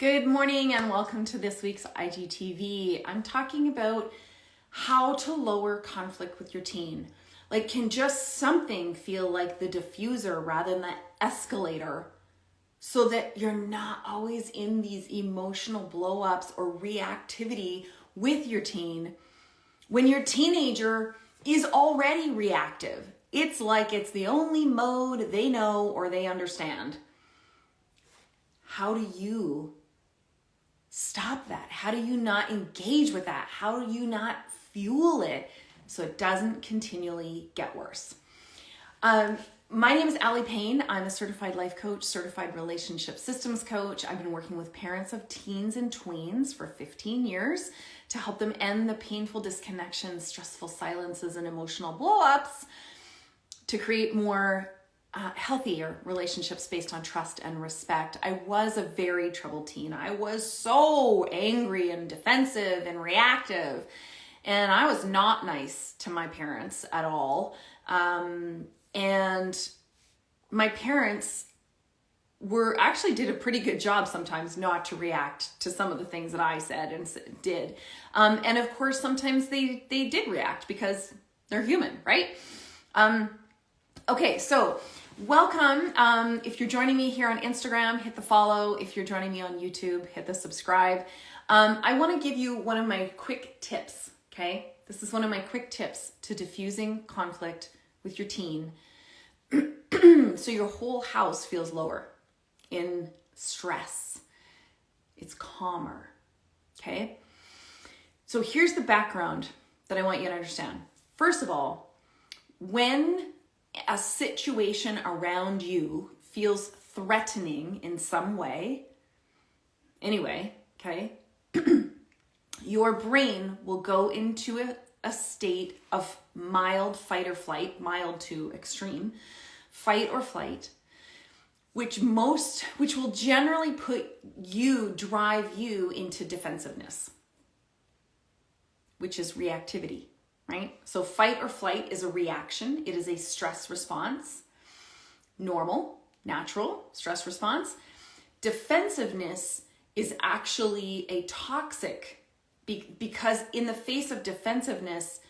Good morning and welcome to this week's IGTV. I'm talking about how to lower conflict with your teen. Like, can just something feel like the diffuser rather than the escalator so that you're not always in these emotional blow-ups or reactivity with your teen when your teenager is already reactive. It's like it's the only mode they know or they understand. How do you stop that? How do you not engage with that? How do you not fuel it so it doesn't continually get worse? My name is Allie Payne. I'm a certified life coach, certified relationship systems coach. I've been working with parents of teens and tweens for 15 years to help them end the painful disconnections, stressful silences, and emotional blow-ups to create more healthier relationships based on trust and respect. I was a very troubled teen. I was so angry and defensive and reactive, and I was not nice to my parents at all. And my parents did a pretty good job sometimes not to react to some of the things that I said and did. And of course, sometimes they did react because they're human, right? Okay, so welcome. If you're joining me here on Instagram, hit the follow. If you're joining me on YouTube, hit the subscribe. I want to give you one of my quick tips, okay? This is one of my quick tips to diffusing conflict with your teen so your whole house feels lower in stress. It's calmer, okay? So here's the background that I want you to understand. First of all, when a situation around you feels threatening in some way, anyway, okay, your brain will go into a state of mild fight or flight, mild to extreme, fight or flight, which will generally drive you into defensiveness, which is reactivity. Right? So fight or flight is a reaction. It is a stress response. Normal, natural stress response. Defensiveness is actually a toxic because in the face of defensiveness,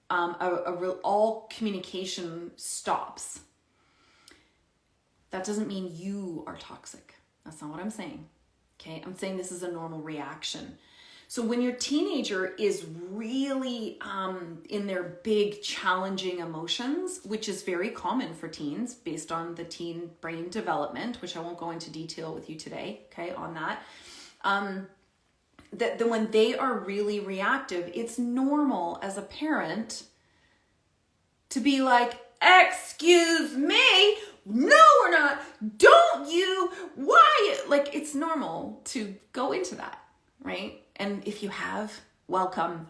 all communication stops. That doesn't mean you are toxic. That's not what I'm saying. Okay? I'm saying this is a normal reaction. So when your teenager is really in their big challenging emotions, which is very common for teens based on the teen brain development, which I won't go into detail with you today, okay, on that, that when they are really reactive, it's normal as a parent to be like, excuse me, no, we're not, don't you, why? Like, it's normal to go into that, right? And if you have, welcome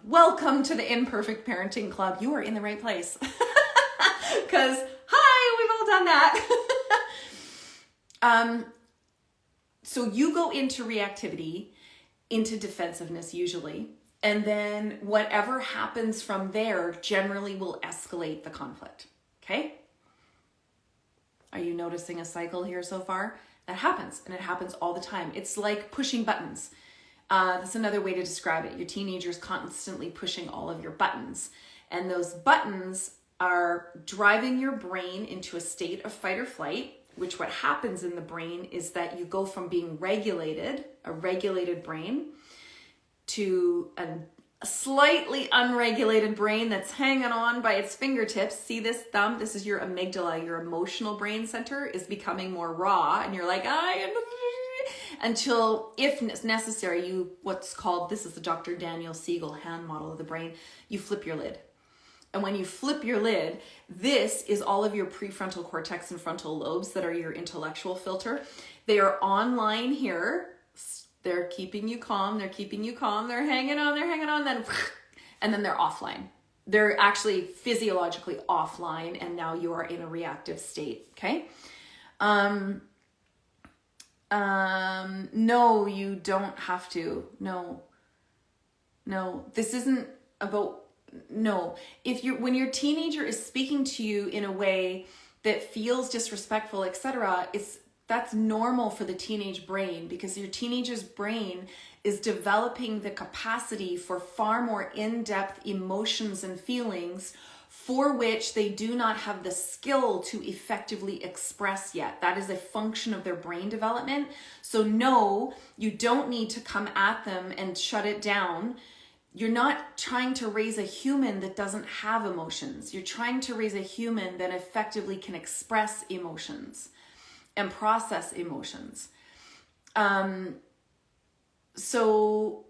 to the Imperfect Parenting Club. You are in the right place. Because, hi, we've all done that. So you go into reactivity, into defensiveness usually, and then whatever happens from there generally will escalate the conflict, okay? Are you noticing a cycle here so far? That happens, and it happens all the time. It's like pushing buttons. That's another way to describe it. Your teenager's constantly pushing all of your buttons. And those buttons are driving your brain into a state of fight or flight, which what happens in the brain is that you go from being a regulated brain, to a slightly unregulated brain that's hanging on by its fingertips. See this thumb? This is your amygdala. Your emotional brain center is becoming more raw. And you're like, until, if necessary, this is the Dr. Daniel Siegel hand model of the brain, you flip your lid. And when you flip your lid, this is all of your prefrontal cortex and frontal lobes that are your intellectual filter. They are online here. They're keeping you calm. They're hanging on, and then they're offline. They're actually physiologically offline, and now you are in a reactive state, okay? No, you don't have to. No, this isn't about, no. When your teenager is speaking to you in a way that feels disrespectful, etc., That's normal for the teenage brain, because your teenager's brain is developing the capacity for far more in-depth emotions and feelings for which they do not have the skill to effectively express yet. That is a function of their brain development. So no, you don't need to come at them and shut it down. You're not trying to raise a human that doesn't have emotions. You're trying to raise a human that effectively can express emotions and process emotions. So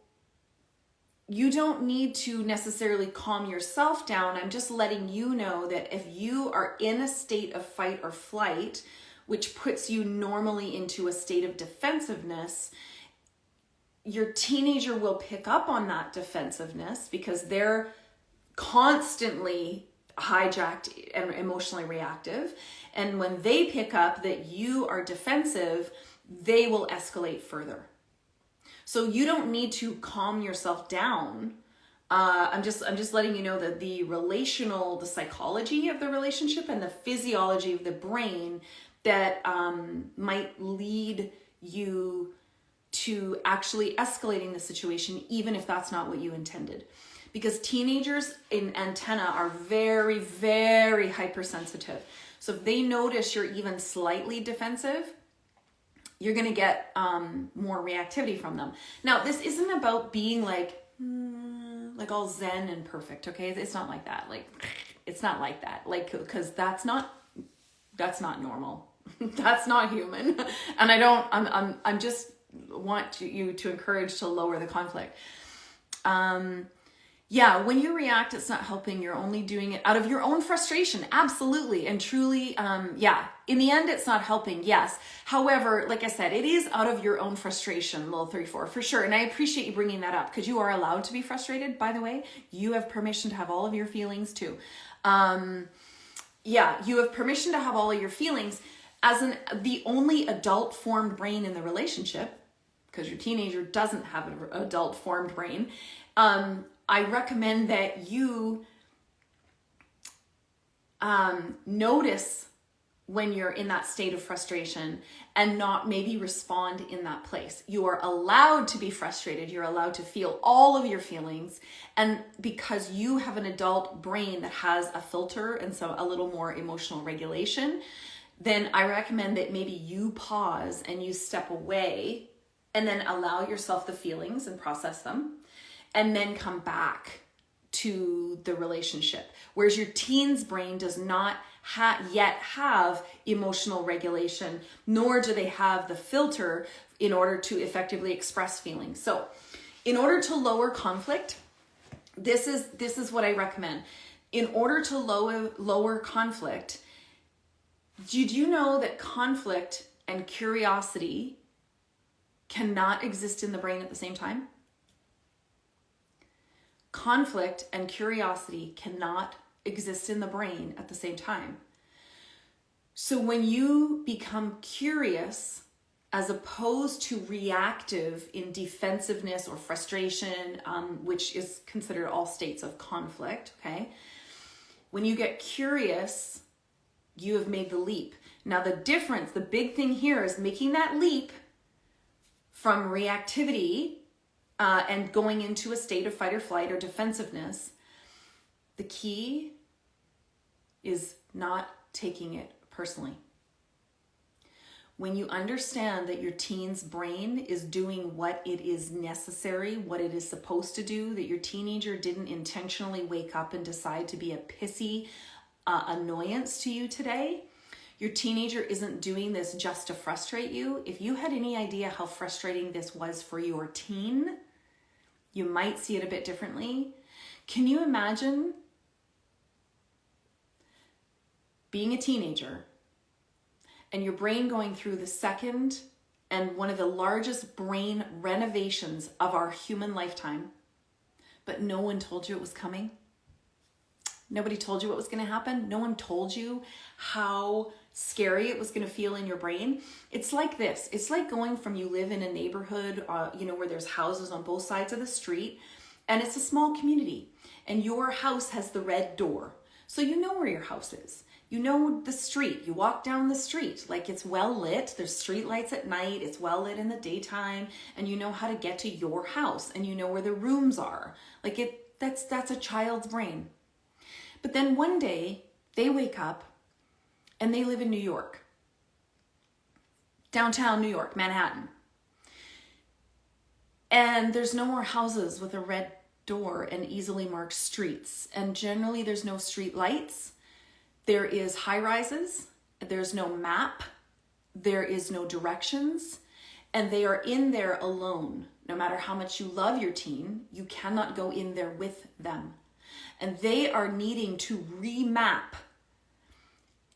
you don't need to necessarily calm yourself down. I'm just letting you know that if you are in a state of fight or flight, which puts you normally into a state of defensiveness, your teenager will pick up on that defensiveness because they're constantly hijacked and emotionally reactive. And when they pick up that you are defensive, they will escalate further. So you don't need to calm yourself down. I'm just letting you know that the psychology of the relationship and the physiology of the brain that might lead you to actually escalating the situation, even if that's not what you intended. Because teenagers in antenna are very, very hypersensitive. So if they notice you're even slightly defensive, you're going to get more reactivity from them. Now, this isn't about being like all zen and perfect, okay? It's not like that. It's not like that. Because that's not normal. That's not human. And I'm just want you to encourage to lower the conflict. Yeah, when you react, it's not helping. You're only doing it out of your own frustration. Absolutely. And truly, in the end, it's not helping. Yes. However, like I said, it is out of your own frustration, little 34, for sure. And I appreciate you bringing that up because you are allowed to be frustrated, by the way. You have permission to have all of your feelings too. You have permission to have all of your feelings as the only adult formed brain in the relationship, because your teenager doesn't have an adult formed brain. I recommend that you notice when you're in that state of frustration and not maybe respond in that place. You are allowed to be frustrated. You're allowed to feel all of your feelings. And because you have an adult brain that has a filter and so a little more emotional regulation, then I recommend that maybe you pause and you step away and then allow yourself the feelings and process them. And then come back to the relationship. Whereas your teen's brain does not yet have emotional regulation, nor do they have the filter in order to effectively express feelings. So in order to lower conflict, this is what I recommend. In order to lower conflict, did you know that conflict and curiosity cannot exist in the brain at the same time? Conflict and curiosity cannot exist in the brain at the same time. So when you become curious as opposed to reactive in defensiveness or frustration, which is considered all states of conflict, okay? When you get curious, you have made the leap. Now the difference, the big thing here is making that leap from reactivity and going into a state of fight or flight or defensiveness. The key is not taking it personally. When you understand that your teen's brain is doing what it is necessary, what it is supposed to do, that your teenager didn't intentionally wake up and decide to be a pissy annoyance to you today, your teenager isn't doing this just to frustrate you. If you had any idea how frustrating this was for your teen, you might see it a bit differently. Can you imagine being a teenager and your brain going through the second and one of the largest brain renovations of our human lifetime, but no one told you it was coming? Nobody told you what was going to happen. No one told you how scary it was going to feel in your brain. It's like this. It's like going from, you live in a neighborhood, where there's houses on both sides of the street, and it's a small community, and your house has the red door. So you know where your house is. You know the street. You walk down the street. Like, it's well lit. There's street lights at night. It's well lit in the daytime. And you know how to get to your house. And you know where the rooms are. Like, that's a child's brain. But then one day, they wake up and they live in New York. Downtown New York, Manhattan. And there's no more houses with a red door and easily marked streets. And generally there's no street lights. There is high rises. There's no map. There is no directions. And they are in there alone. No matter how much you love your teen, you cannot go in there with them. And they are needing to remap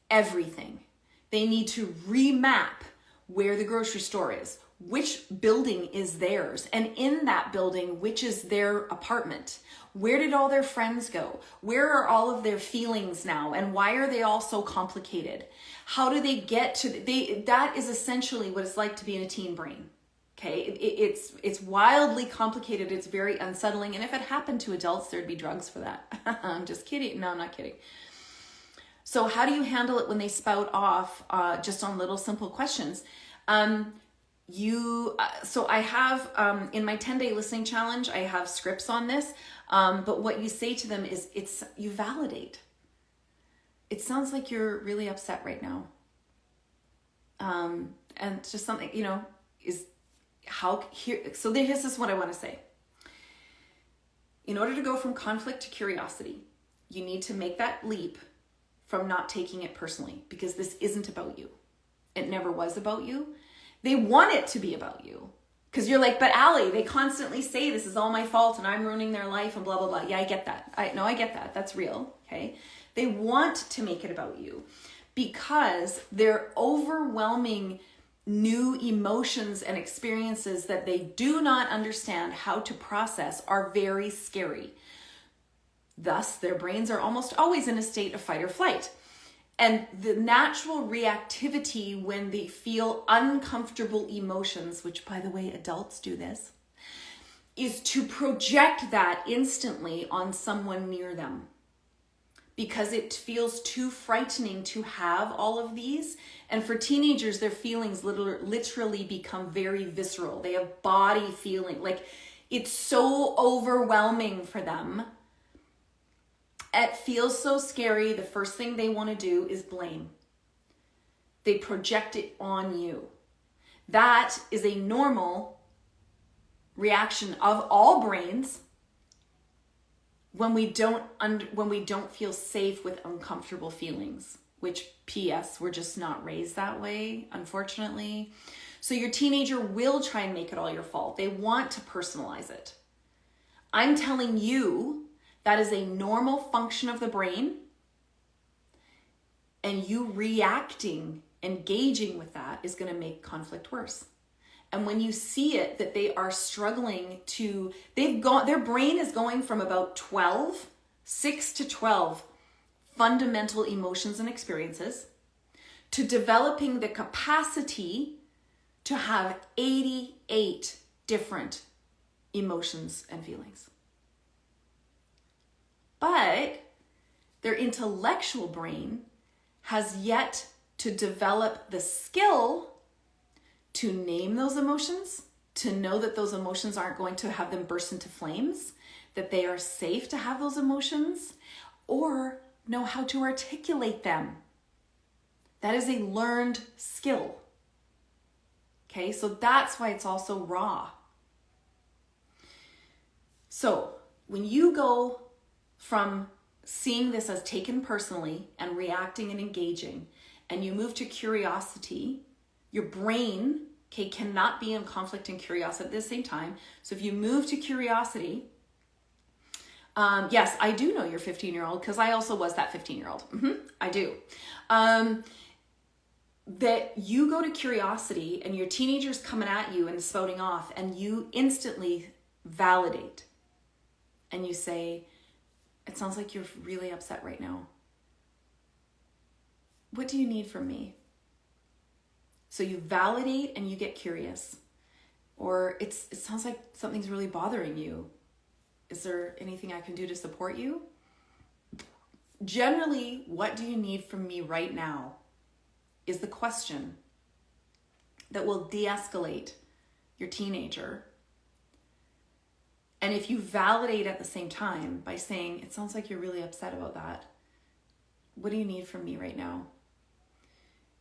everything. They need to remap where the grocery store is, which building is theirs, and in that building, which is their apartment. Where did all their friends go? Where are all of their feelings now? And why are they all so complicated? How do they get to, that is essentially what it's like to be in a teen brain. Okay, it's wildly complicated. It's very unsettling. And if it happened to adults, there'd be drugs for that. I'm just kidding. No, I'm not kidding. So how do you handle it when they spout off just on little simple questions? So I have, in my 10-day listening challenge, I have scripts on this. But what you say to them is, you validate. It sounds like you're really upset right now. And just something, so this is what I want to say. In order to go from conflict to curiosity, you need to make that leap from not taking it personally, because this isn't about you. It never was about you. They want it to be about you. Because you're like, but Allie, they constantly say this is all my fault and I'm ruining their life and blah, blah, blah. Yeah, I get that. I get that. That's real. Okay. They want to make it about you because their overwhelming new emotions and experiences that they do not understand how to process are very scary. Thus, their brains are almost always in a state of fight or flight. And the natural reactivity when they feel uncomfortable emotions, which by the way, adults do this, is to project that instantly on someone near them. Because it feels too frightening to have all of these. And for teenagers, their feelings literally become very visceral. They have body feeling, like it's so overwhelming for them. It feels so scary. The first thing they want to do is blame. They project it on you. That is a normal reaction of all brains when we don't feel safe with uncomfortable feelings, which PS, we're just not raised that way, unfortunately. So your teenager will try and make it all your fault. They want to personalize it. I'm telling you, that is a normal function of the brain, and you reacting, engaging with that is going to make conflict worse. And when you see it, that they are struggling to, their brain is going from about 6 to 12 fundamental emotions and experiences to developing the capacity to have 88 different emotions and feelings. But their intellectual brain has yet to develop the skill to name those emotions, to know that those emotions aren't going to have them burst into flames, that they are safe to have those emotions, or know how to articulate them. That is a learned skill. Okay, so that's why it's also raw. So when you go from seeing this as taken personally and reacting and engaging, and you move to curiosity, your brain, cannot be in conflict and curiosity at the same time. So if you move to curiosity, yes, I do know your 15-year-old because I also was that 15-year-old. I do. That you go to curiosity and your teenager's coming at you and spouting off, and you instantly validate. And you say, it sounds like you're really upset right now. What do you need from me? So you validate and you get curious. Or it sounds like something's really bothering you. Is there anything I can do to support you? Generally, what do you need from me right now is the question that will de-escalate your teenager. And if you validate at the same time by saying, it sounds like you're really upset about that. What do you need from me right now?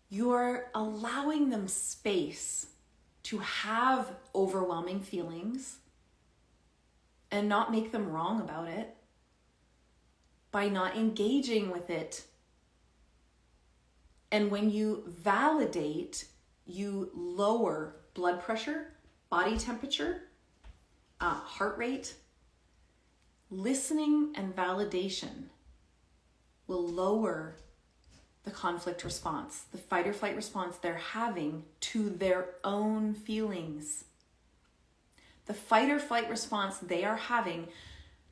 You're allowing them space to have overwhelming feelings and not make them wrong about it by not engaging with it. And when you validate, you lower blood pressure, body temperature, heart rate. Listening and validation will lower the conflict response, the fight or flight response they're having to their own feelings. The fight or flight response they are having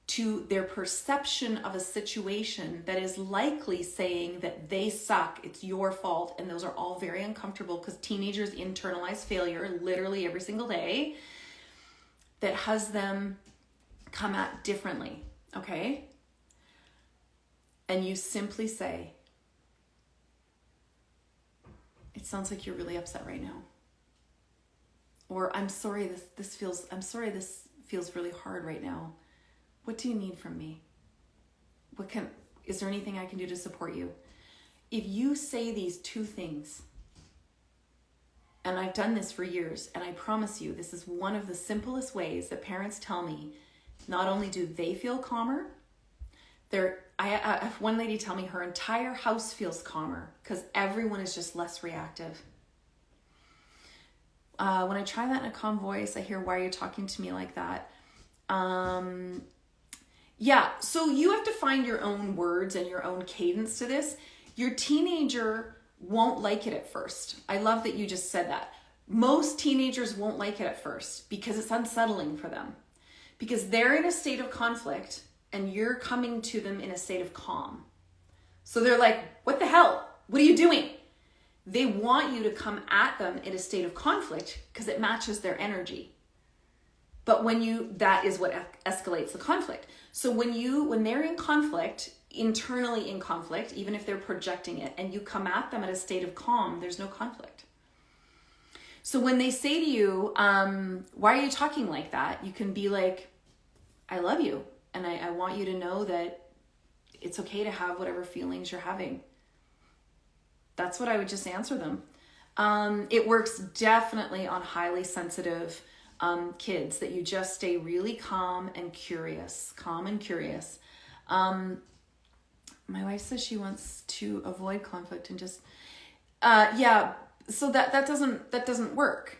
to their perception of a situation that is likely saying that they suck, it's your fault, and those are all very uncomfortable because teenagers internalize failure literally every single day. That has them come at differently, okay? And you simply say, it sounds like you're really upset right now. Or I'm sorry this feels really hard right now. What do you need from me? Is there anything I can do to support you? If you say these two things, and I've done this for years, and I promise you, this is one of the simplest ways that parents tell me, not only do they feel calmer, I have one lady tell me her entire house feels calmer because everyone is just less reactive. When I try that in a calm voice, I hear, why are you talking to me like that? Yeah, so you have to find your own words and your own cadence to this. Your teenager won't like it at first. I love that you just said that. Most teenagers won't like it at first because it's unsettling for them. Because they're in a state of conflict and you're coming to them in a state of calm. So they're like, what the hell? What are you doing? They want you to come at them in a state of conflict because it matches their energy. But that is what escalates the conflict. So when they're in conflict, internally in conflict, even if they're projecting it, and you come at them at a state of calm, there's no conflict. So when they say to you, why are you talking like that? You can be like, I love you. And I want you to know that it's okay to have whatever feelings you're having. That's what I would just answer them. It works definitely on highly sensitive kids, that you just stay really calm and curious. My wife says she wants to avoid conflict and just, so that doesn't work.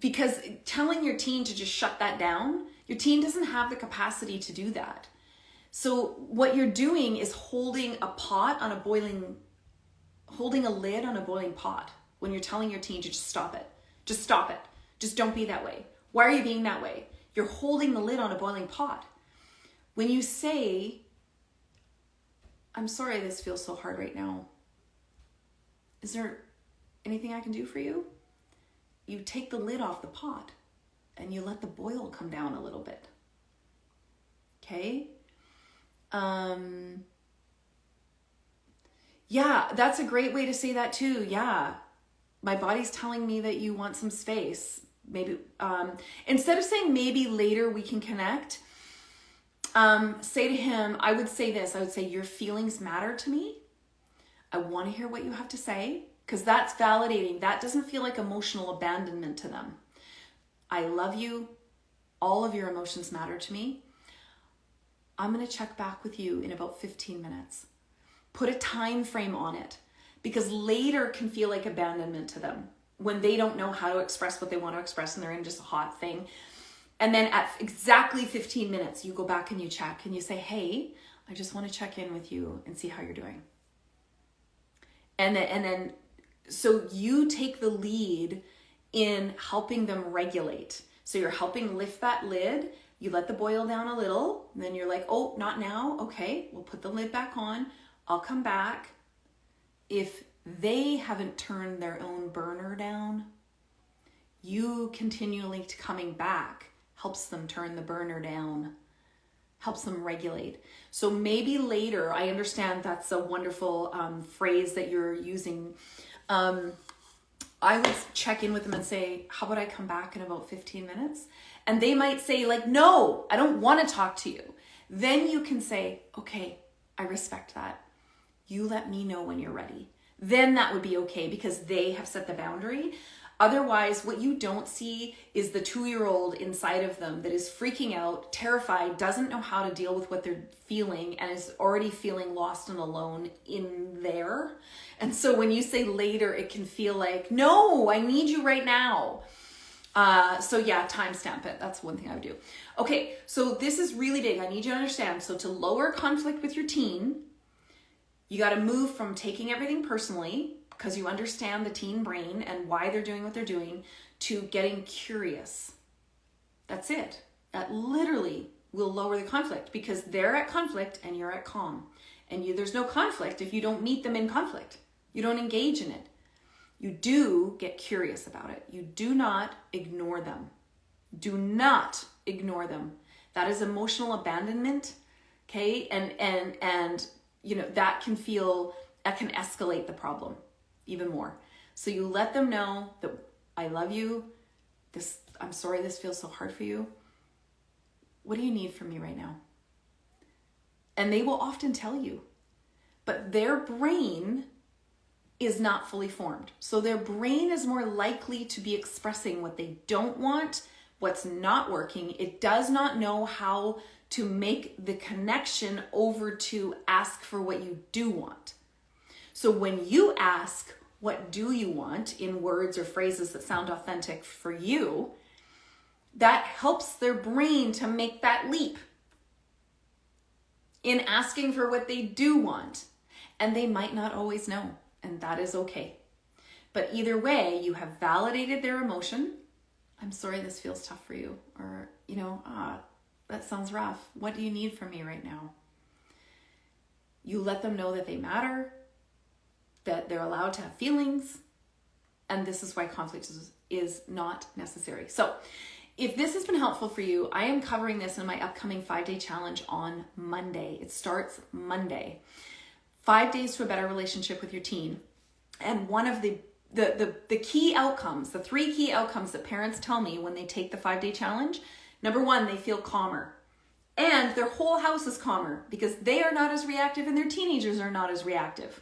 Because telling your teen to just shut that down, your teen doesn't have the capacity to do that. So what you're doing is holding a lid on a boiling pot when you're telling your teen to just stop it. Just stop it. Just don't be that way. Why are you being that way? You're holding the lid on a boiling pot. When you say, I'm sorry this feels so hard right now. Is there anything I can do for you? You take the lid off the pot and you let the boil come down a little bit. Okay? Yeah, that's a great way to say that too. Yeah. My body's telling me that you want some space. Maybe, instead of saying maybe later we can connect, say to him, I would say your feelings matter to me. I want to hear what you have to say, because that's validating. That doesn't feel like emotional abandonment to them. I love you. All of your emotions matter to me. I'm going to check back with you in about 15 minutes. Put a time frame on it, because later can feel like abandonment to them when they don't know how to express what they want to express and they're in just a hot thing. And then at exactly 15 minutes, you go back and you check and you say, hey, I just want to check in with you and see how you're doing. And then, so you take the lead in helping them regulate. So you're helping lift that lid. You let the boil down a little. And then you're like, oh, not now. Okay, we'll put the lid back on. I'll come back. If they haven't turned their own burner down, you continually coming back helps them turn the burner down. helps them regulate. So maybe later, I understand that's a wonderful phrase that you're using. I would check in with them and say, how about I come back in about 15 minutes? And they might say like, no, I don't want to talk to you. Then you can say, okay, I respect that. You let me know when you're ready. Then that would be okay because they have set the boundary. Otherwise, what you don't see is the 2-year-old inside of them that is freaking out, terrified, doesn't know how to deal with what they're feeling, and is already feeling lost and alone in there. And so when you say later, it can feel like, no, I need you right now. So yeah, timestamp it. That's one thing I would do. Okay, so this is really big. I need you to understand. So to lower conflict with your teen, you got to move from taking everything personally, because you understand the teen brain and why they're doing what they're doing, to getting curious. That's it. That literally will lower the conflict because they're at conflict and you're at calm. And there's no conflict if you don't meet them in conflict. You don't engage in it. You do get curious about it. You do not ignore them. Do not ignore them. That is emotional abandonment, okay? And you know, that can escalate the problem even more. So you let them know that I love you. I'm sorry this feels so hard for you. What do you need from me right now? And they will often tell you, but their brain is not fully formed. So their brain is more likely to be expressing what they don't want, what's not working. It does not know how to make the connection over to ask for what you do want. So when you ask, what do you want, in words or phrases that sound authentic for you, that helps their brain to make that leap in asking for what they do want. And they might not always know, and that is okay. But either way, you have validated their emotion. I'm sorry this feels tough for you. Or, that sounds rough. What do you need from me right now? You let them know that they matter, that they're allowed to have feelings, and this is why conflict is not necessary. So if this has been helpful for you, I am covering this in my upcoming 5-day challenge on Monday. It starts Monday. 5 days to a better relationship with your teen. And one of the key outcomes, the 3 key outcomes that parents tell me when they take the 5-day challenge, number 1, they feel calmer. And their whole house is calmer because they are not as reactive and their teenagers are not as reactive.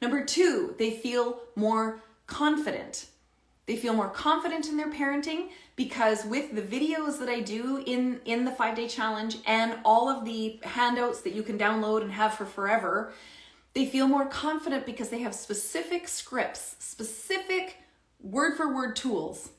Number 2, they feel more confident. They feel more confident in their parenting because with the videos that I do in the 5-day challenge and all of the handouts that you can download and have for forever, they feel more confident because they have specific scripts, specific word-for-word tools,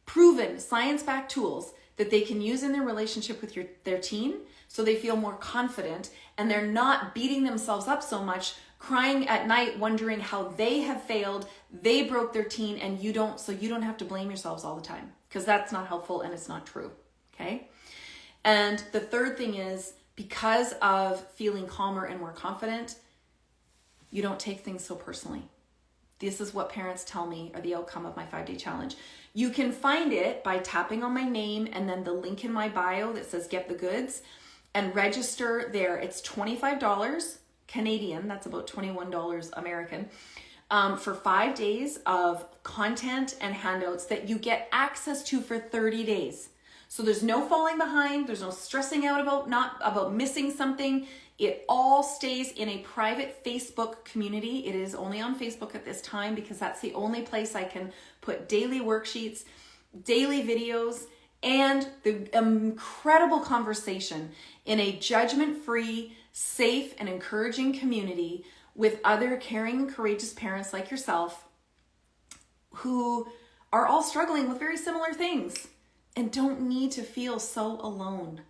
proven science-backed tools that they can use in their relationship with their teen, so they feel more confident and they're not beating themselves up so much, crying at night, wondering how they have failed, they broke their teen, and you don't, so you don't have to blame yourselves all the time, because that's not helpful and it's not true, okay? And the third thing is, because of feeling calmer and more confident, you don't take things so personally. This is what parents tell me are the outcome of my 5-day challenge. You can find it by tapping on my name and then the link in my bio that says get the goods and register there. It's $25 Canadian, that's about $21 American, for 5 days of content and handouts that you get access to for 30 days. So there's no falling behind, there's no stressing out about missing something. It all stays in a private Facebook community. It is only on Facebook at this time because that's the only place I can put daily worksheets, daily videos, and the incredible conversation in a judgment-free, safe, and encouraging community with other caring and courageous parents like yourself who are all struggling with very similar things and don't need to feel so alone.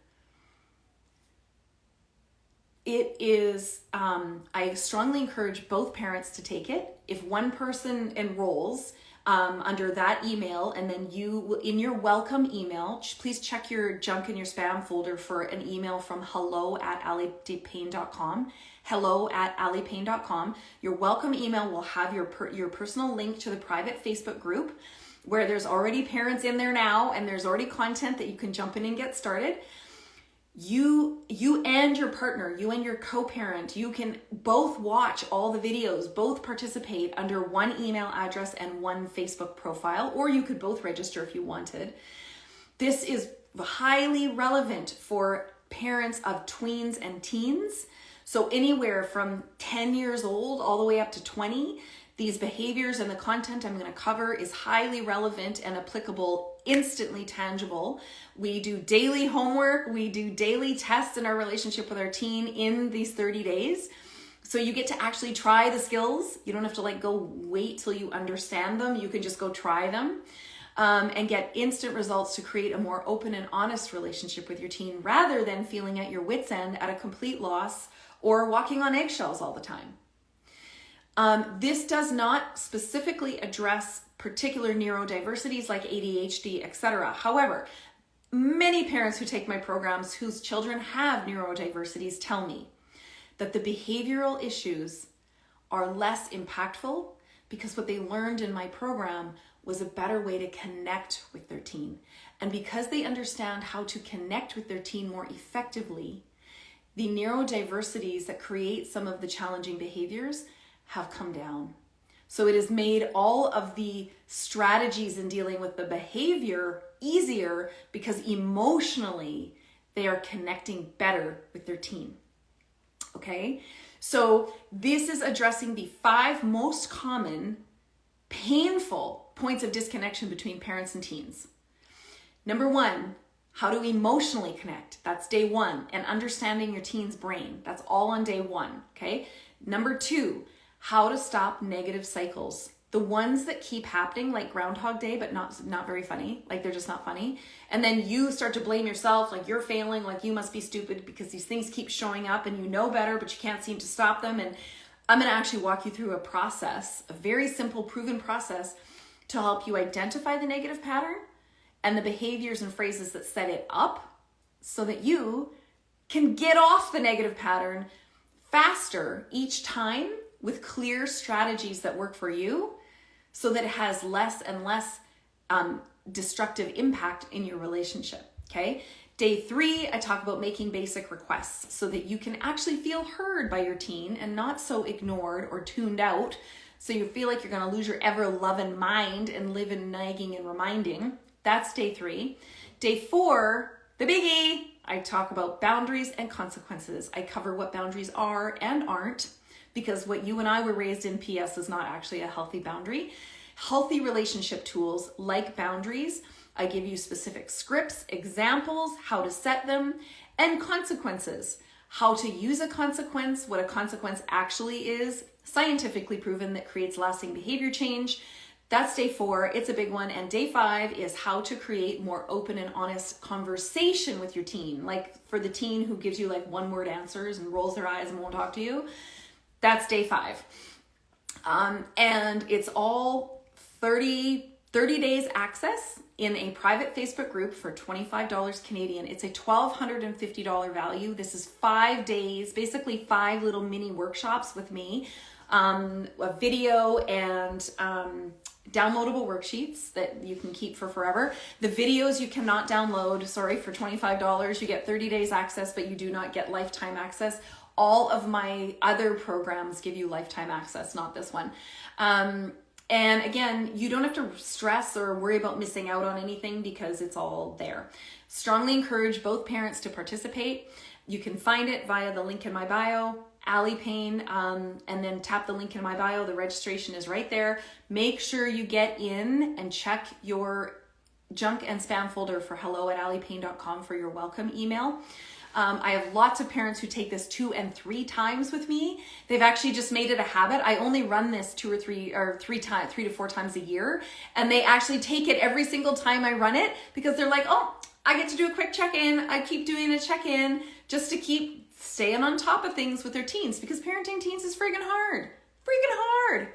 It is, I strongly encourage both parents to take it. If one person enrolls under that email, and then you, in your welcome email, please check your junk and your spam folder for an email from hello@allypayne.com. hello@allypayne.com. Your welcome email will have your personal link to the private Facebook group where there's already parents in there now and there's already content that you can jump in and get started. you and your partner, you and your co-parent, you can both watch all the videos, both participate under one email address and one Facebook profile, or you could both register if you wanted. This is highly relevant for parents of tweens and teens. So anywhere from 10 years old all the way up to 20, these behaviors and the content I'm going to cover is highly relevant and applicable, instantly tangible. We do daily homework. We do daily tests in our relationship with our teen in these 30 days. So you get to actually try the skills. You don't have to go wait till you understand them. You can just go try them and get instant results to create a more open and honest relationship with your teen rather than feeling at your wit's end at a complete loss or walking on eggshells all the time. This does not specifically address particular neurodiversities like ADHD, etc. However, many parents who take my programs whose children have neurodiversities tell me that the behavioral issues are less impactful because what they learned in my program was a better way to connect with their teen. And because they understand how to connect with their teen more effectively, the neurodiversities that create some of the challenging behaviors have come down. So it has made all of the strategies in dealing with the behavior easier because emotionally they are connecting better with their teen. Okay? So this is addressing the 5 most common painful points of disconnection between parents and teens. Number 1, how to emotionally connect. That's day 1. And understanding your teen's brain. That's all on day 1. Okay? Number 2, how to stop negative cycles. The ones that keep happening, like Groundhog Day, but not very funny. Like they're just not funny. And then you start to blame yourself, like you're failing, like you must be stupid because these things keep showing up and you know better, but you can't seem to stop them. And I'm going to actually walk you through a process, a very simple, proven process to help you identify the negative pattern and the behaviors and phrases that set it up so that you can get off the negative pattern faster each time with clear strategies that work for you so that it has less and less destructive impact in your relationship, okay? Day 3, I talk about making basic requests so that you can actually feel heard by your teen and not so ignored or tuned out so you feel like you're gonna lose your ever-loving mind and live in nagging and reminding. That's day 3. Day 4, the biggie, I talk about boundaries and consequences. I cover what boundaries are and aren't, because what you and I were raised in PS is not actually a healthy boundary. Healthy relationship tools like boundaries, I give you specific scripts, examples, how to set them, and consequences. How to use a consequence, what a consequence actually is, scientifically proven that creates lasting behavior change. That's day 4, it's a big one. And day 5 is how to create more open and honest conversation with your teen. Like for the teen who gives you like 1-word answers and rolls their eyes and won't talk to you. That's day 5. And it's all 30 days access in a private Facebook group for $25 Canadian. It's a $1,250 value. This is 5 days, basically 5 little mini workshops with me, a video and downloadable worksheets that you can keep for forever. The videos you cannot download, for $25. You get 30 days access, but you do not get lifetime access. All of my other programs give you lifetime access, not this one. And again, you don't have to stress or worry about missing out on anything because it's all there. Strongly encourage both parents to participate. You can find it via the link in my bio, Allie Payne, and then tap the link in my bio. The registration is right there. Make sure you get in and check your junk and spam folder for hello@alliepayne.com for your welcome email. I have lots of parents who take this 2 and 3 times with me. They've actually just made it a habit. I only run this 3 to 4 times a year. And they actually take it every single time I run it because they're like, oh, I get to do a quick check-in. I keep doing a check-in just to keep staying on top of things with their teens because parenting teens is freaking hard. Freaking hard.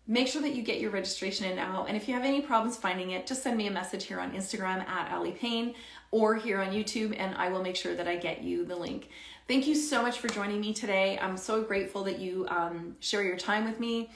Make sure that you get your registration in now. And if you have any problems finding it, just send me a message here on Instagram @AlliePayne or here on YouTube, and I will make sure that I get you the link. Thank you so much for joining me today. I'm so grateful that you share your time with me.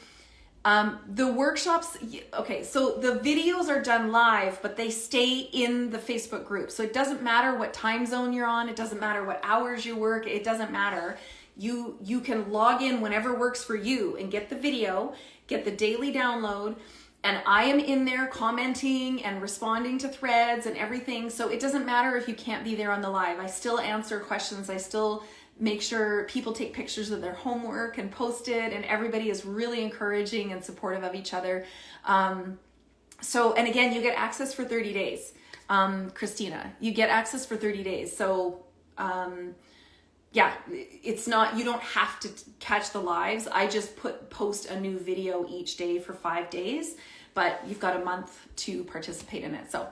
The workshops, okay, so the videos are done live, but they stay in the Facebook group. So it doesn't matter what time zone you're on. It doesn't matter what hours you work. It doesn't matter. You can log in whenever works for you and get the video, get the daily download. And I am in there commenting and responding to threads and everything. So it doesn't matter if you can't be there on the live. I still answer questions. I still make sure people take pictures of their homework and post it, and everybody is really encouraging and supportive of each other. And again, you get access for 30 days. Christina, you get access for 30 days. So yeah, it's not, you don't have to catch the lives. I just post a new video each day for 5 days, but you've got a month to participate in it. So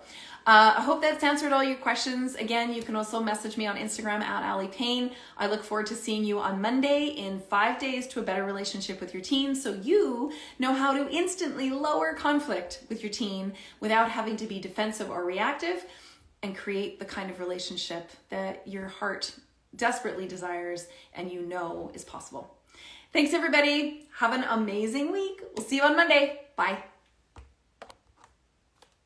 I hope that's answered all your questions. Again, you can also message me on Instagram at Allie Payne. I look forward to seeing you on Monday in 5 days to a better relationship with your teen, so you know how to instantly lower conflict with your teen without having to be defensive or reactive, and create the kind of relationship that your heart desperately desires and you know is possible. Thanks everybody. Have an amazing week. We'll see you on Monday. Bye.